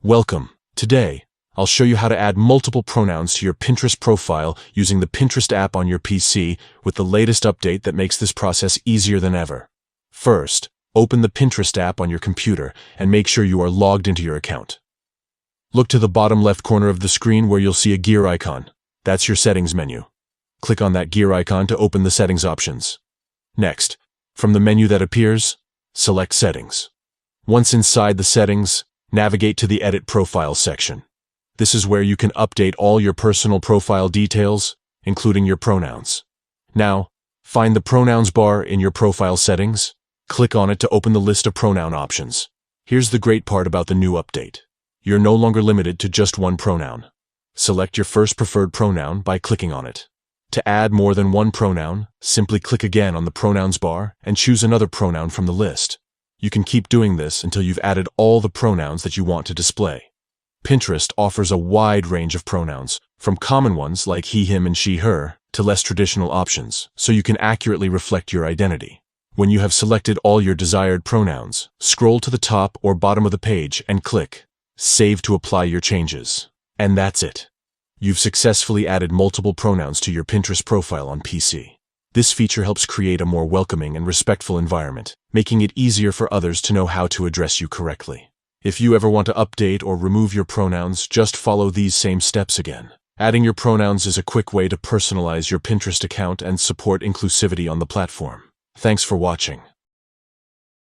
Welcome. Today, I'll show you how to add multiple pronouns to your Pinterest profile using the Pinterest app on your PC with the latest update that makes this process easier than ever. First, open the Pinterest app on your computer and make sure you are logged into your account. Look to the bottom left corner of the screen where you'll see a gear icon. That's your settings menu. Click on that gear icon to open the settings options. Next, from the menu that appears, select Settings. Once inside the settings, navigate to the Edit Profile section. This is where you can update all your personal profile details, including your pronouns. Now, find the Pronouns bar in your profile settings. Click on it to open the list of pronoun options. Here's the great part about the new update. You're no longer limited to just one pronoun. Select your first preferred pronoun by clicking on it. To add more than one pronoun, simply click again on the Pronouns bar and choose another pronoun from the list. You can keep doing this until you've added all the pronouns that you want to display. Pinterest offers a wide range of pronouns, from common ones like he, him, and she, her, to less traditional options, so you can accurately reflect your identity. When you have selected all your desired pronouns, scroll to the top or bottom of the page and click Save to apply your changes. And that's it. You've successfully added multiple pronouns to your Pinterest profile on PC. This feature helps create a more welcoming and respectful environment, making it easier for others to know how to address you correctly. If you ever want to update or remove your pronouns, just follow these same steps again. Adding your pronouns is a quick way to personalize your Pinterest account and support inclusivity on the platform. Thanks for watching.